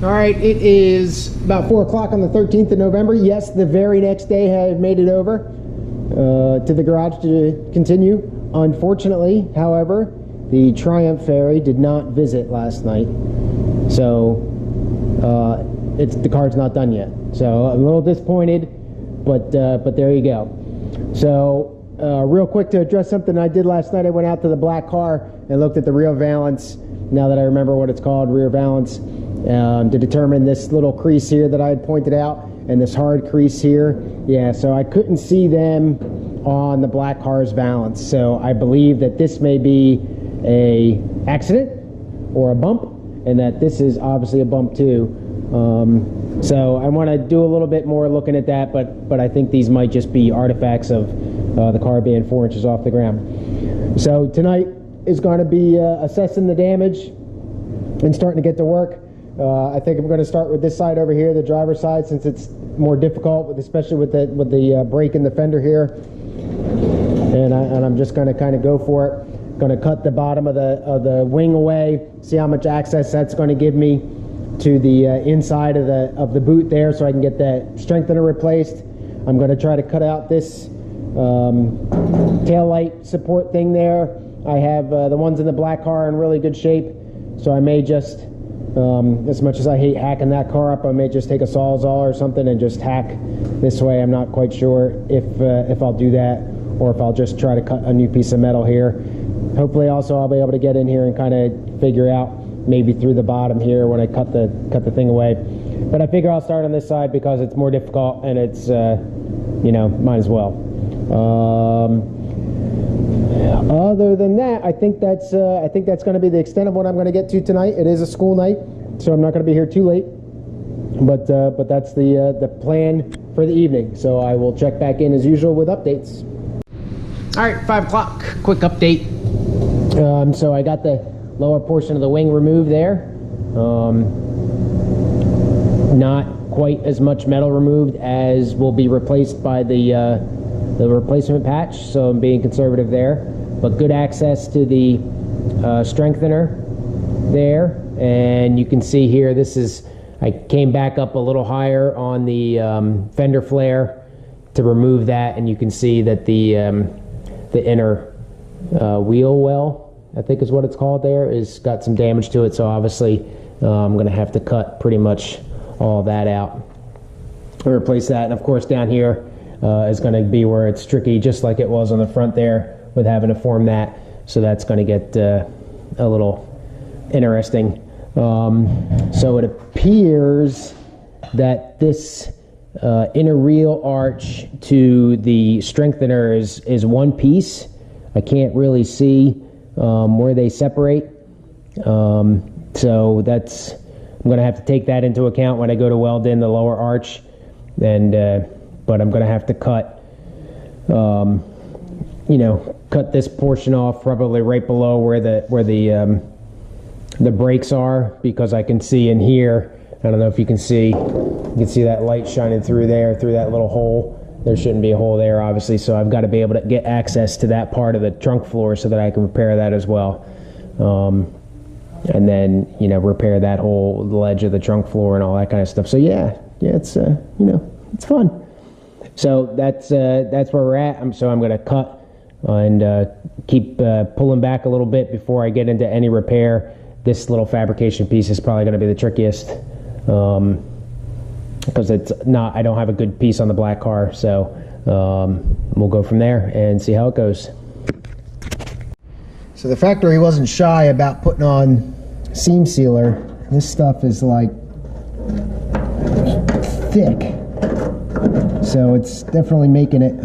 All right, it is about 4 o'clock on the 13th of November. Yes, the very next day I have made it over to the garage to continue. Unfortunately, however, the Triumph Ferry did not visit last night, so the car's not done yet. So I'm a little disappointed, but there you go. So real quick to address something I did last night, I went out to the black car and looked at the rear valance. Now that I remember what it's called, rear valance, to determine this little crease here that I had pointed out and this hard crease here. Yeah, so I couldn't see them on the black car's valance. So I believe that this may be a accident or a bump, and that this is obviously a bump too. So I want to do a little bit more looking at that, but I think these might just be artifacts of the car being 4 inches off the ground. So tonight is going to be assessing the damage and starting to get to work. I think I'm going to start with this side over here, the driver's side, since it's more difficult, especially with the break in the fender here. And I'm just going to kind of go for it. Going to cut the bottom of the wing away, see how much access that's going to give me to the inside of the boot there, so I can get that strengthener replaced. I'm going to try to cut out this tail light support thing there. I have the ones in the black car in really good shape, so I may just, as much as I hate hacking that car up, I may just take a Sawzall or something and just hack this way. I'm not quite sure if I'll do that, or if I'll just try to cut a new piece of metal here. Hopefully also I'll be able to get in here and kind of figure out maybe through the bottom here when I cut the thing away. But I figure I'll start on this side because it's more difficult, and it's you know, might as well. Other than that, I think that's going to be the extent of what I'm going to get to tonight. It is a school night, so I'm not going to be here too late. But that's the plan for the evening. So I will check back in as usual with updates. All right, 5 o'clock. Quick update. So I got the lower portion of the wing removed there. Not quite as much metal removed as will be replaced by the replacement patch, so I'm being conservative there. But good access to the strengthener there, and you can see here, I came back up a little higher on the fender flare to remove that, and you can see that the inner wheel well, I think is what it's called there, is got some damage to it. So obviously I'm going to have to cut pretty much all that out and replace that. And of course down here is going to be where it's tricky, just like it was on the front there with having to form that. So that's going to get a little interesting. So it appears that this inner wheel arch to the strengthener is one piece. I can't really see where they separate. So I'm going to have to take that into account when I go to weld in the lower arch. And but I'm going to have to cut, cut this portion off probably right below where the brakes are, because I can see in here. I don't know if you can see that light shining through there, through that little hole. There shouldn't be a hole there, obviously, so I've got to be able to get access to that part of the trunk floor so that I can repair that as well. And then, repair that whole ledge of the trunk floor and all that kind of stuff. So yeah, it's, it's fun. So that's where we're at. So I'm going to cut and keep pulling back a little bit before I get into any repair. This little fabrication piece is probably going to be the trickiest. Because I don't have a good piece on the black car, so we'll go from there and see how it goes. So the factory wasn't shy about putting on seam sealer. This stuff is like thick, so it's definitely making it.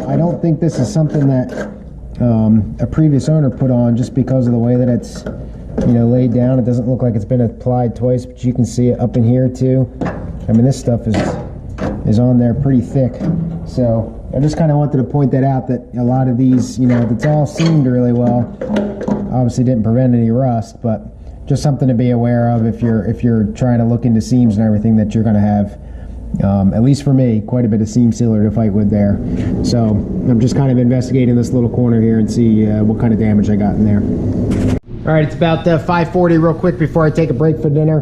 I don't think this is something that a previous owner put on, just because of the way that it's laid down. It doesn't look like it's been applied twice, but you can see it up in here too. I mean, this stuff is on there pretty thick. So I just kind of wanted to point that out, that a lot of these, it's all seamed really well. Obviously didn't prevent any rust, but just something to be aware of if you're trying to look into seams and everything, that you're going to have, at least for me, quite a bit of seam sealer to fight with there. So I'm just kind of investigating this little corner here and see what kind of damage I got in there. All right, it's about 5:40 real quick before I take a break for dinner.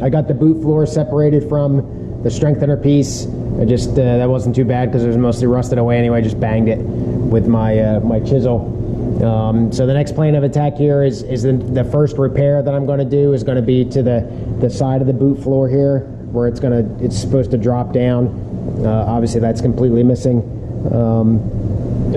I got the boot floor separated from the strengthener piece. I just, that wasn't too bad because it was mostly rusted away anyway. I just banged it with my my chisel. So the next plane of attack here is the first repair that I'm going to do is going to be to the side of the boot floor here, where it's supposed to drop down. Obviously that's completely missing.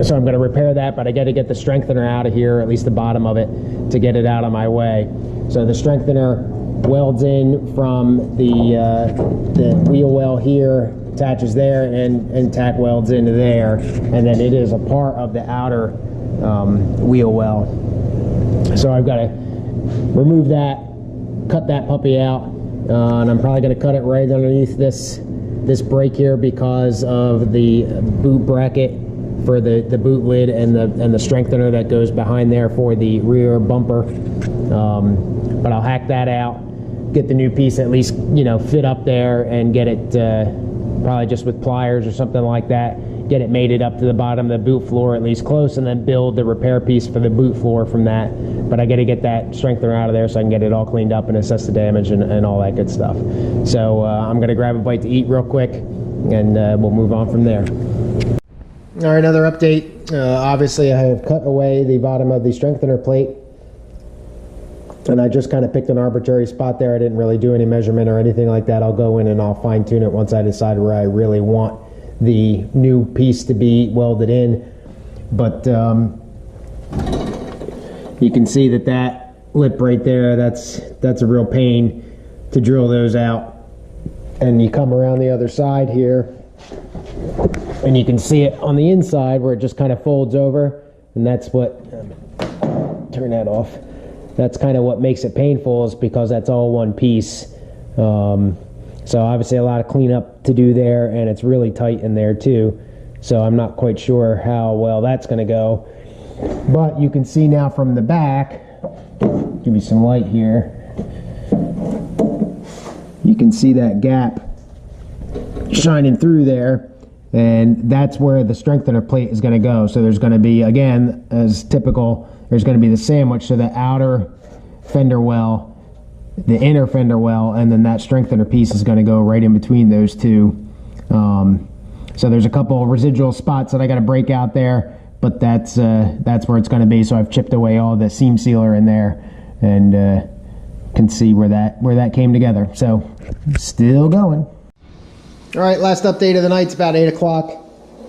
So I'm going to repair that, but I got to get the strengthener out of here, at least the bottom of it, to get it out of my way. So the strengthener welds in from the wheel well here, attaches there, and tack welds into there, and then it is a part of the outer wheel well. So I've got to remove that, cut that puppy out, and I'm probably going to cut it right underneath this brake here because of the boot bracket for the boot lid and the strengthener that goes behind there for the rear bumper. But I'll hack that out, get the new piece at least, you know, fit up there, and get it probably just with pliers or something like that, get it mated up to the bottom of the boot floor at least close, and then build the repair piece for the boot floor from that. But I got to get that strengthener out of there so I can get it all cleaned up and assess the damage and all that good stuff. So I'm going to grab a bite to eat real quick, and we'll move on from there. All right, another update. Obviously I have cut away the bottom of the strengthener plate, and I just kind of picked an arbitrary spot there. I didn't really do any measurement or anything like that. I'll go in and I'll fine tune it once I decide where I really want the new piece to be welded in. But you can see that lip right there, that's a real pain to drill those out. And you come around the other side here, and you can see it on the inside where it just kind of folds over, and that's what, turn that off. That's kind of what makes it painful, is because that's all one piece. So obviously a lot of cleanup to do there, and it's really tight in there too. So I'm not quite sure how well that's going to go. But you can see now from the back, give you some light here, you can see that gap shining through there. And that's where the strengthener plate is going to go. So there's going to be, again, as typical, there's going to be the sandwich. So the outer fender well, the inner fender well, and then that strengthener piece is going to go right in between those two. So there's a couple of residual spots that I got to break out there, but that's where it's going to be. So I've chipped away all the seam sealer in there, and can see where that came together. So still going. All right, last update of the night. It's about 8 o'clock.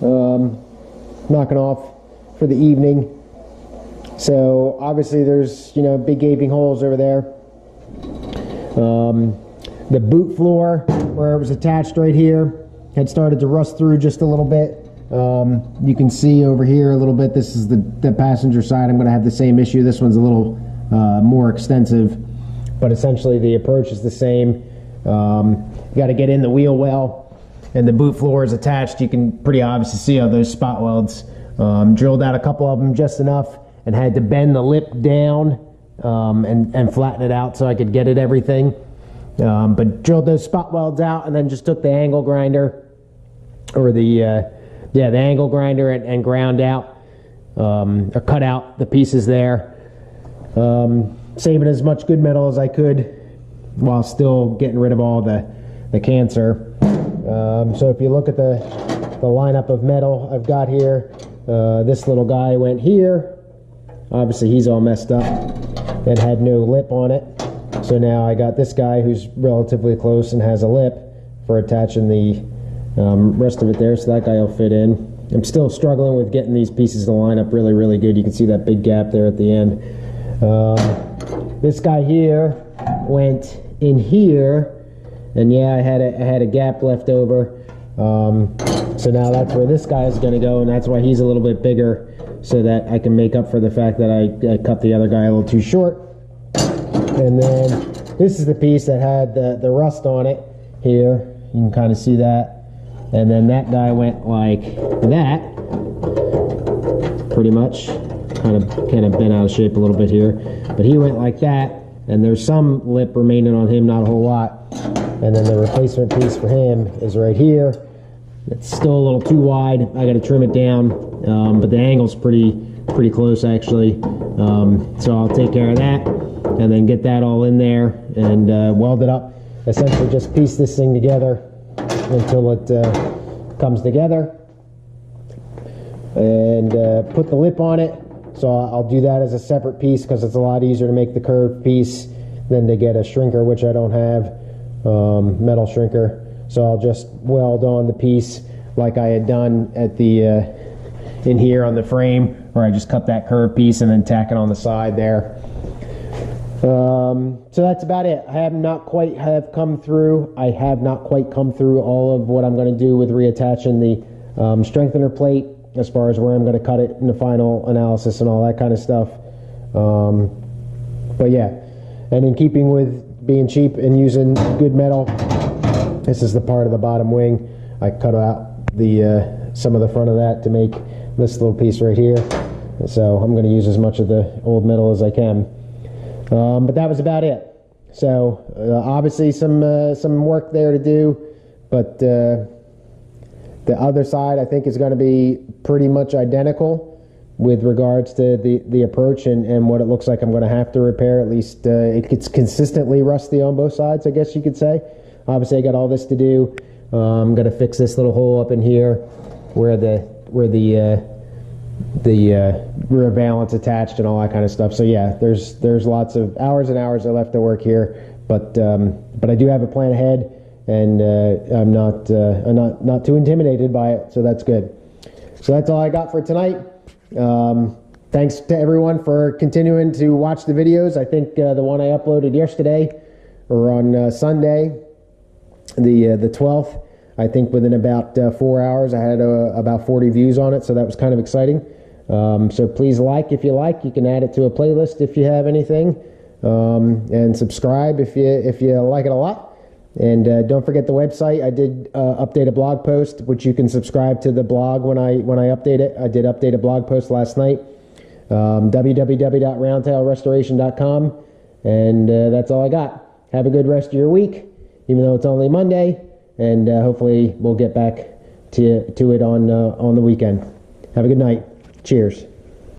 Knocking off for the evening. So obviously there's, you know, big gaping holes over there. The boot floor, where it was attached right here, had started to rust through just a little bit. You can see over here a little bit. This is the passenger side. I'm going to have the same issue. This one's a little more extensive, but essentially the approach is the same. You got to get in the wheel well, and the boot floor is attached. You can pretty obviously see all those spot welds. Drilled out a couple of them just enough, and had to bend the lip down and flatten it out so I could get at everything. But drilled those spot welds out, and then just took the angle grinder, or the angle grinder, and ground out or cut out the pieces there, saving as much good metal as I could while still getting rid of all the cancer. So if you look at the lineup of metal I've got here, this little guy went here. Obviously he's all messed up. It had no lip on it. So now I got this guy who's relatively close and has a lip for attaching the rest of it there, so that guy will fit in. I'm still struggling with getting these pieces to line up really, really good. You can see that big gap there at the end. This guy here went in here, and yeah, I had a gap left over. So now that's where this guy is going to go, and that's why he's a little bit bigger, so that I can make up for the fact that I cut the other guy a little too short. And then this is the piece that had the rust on it here. You can kind of see that. And then that guy went like that, pretty much. Kind of bent out of shape a little bit here. But he went like that, and there's some lip remaining on him, not a whole lot. And then the replacement piece for him is right here. It's still a little too wide. I got to trim it down, but the angle's pretty pretty close actually. So I'll take care of that and then get that all in there and weld it up. Essentially just piece this thing together until it comes together, and put the lip on it. So I'll do that as a separate piece because it's a lot easier to make the curved piece than to get a shrinker, which I don't have, metal shrinker. So I'll just weld on the piece like I had done at the in here on the frame, where I just cut that curved piece and then tack it on the side there. So that's about it. I have not quite come through all of what I'm going to do with reattaching the strengthener plate, as far as where I'm going to cut it in the final analysis and all that kind of stuff. But yeah, and in keeping with being cheap and using good metal, this is the part of the bottom wing. I cut out the some of the front of that to make this little piece right here. So I'm going to use as much of the old metal as I can. But that was about it. So obviously some work there to do, but the other side I think is going to be pretty much identical with regards to the approach and what it looks like I'm going to have to repair. At least it gets consistently rusty on both sides, I guess you could say. Obviously I got all this to do. I'm going to fix this little hole up in here where the rear valance attached and all that kind of stuff. So yeah, there's lots of hours and hours left to work here, but I do have a plan ahead, and I'm not too intimidated by it, so that's good. So that's all I got for tonight. Thanks to everyone for continuing to watch the videos. I think the one I uploaded yesterday, or on Sunday, the 12th, I think within about 4 hours I had about 40 views on it, so that was kind of exciting. So please like if you like. You can add it to a playlist if you have anything, and subscribe if you like it a lot. And don't forget the website. I did update a blog post, which you can subscribe to the blog when I update it. I did update a blog post last night, www.roundtailrestoration.com, and that's all I got. Have a good rest of your week, even though it's only Monday, and hopefully we'll get back to it on the weekend. Have a good night. Cheers.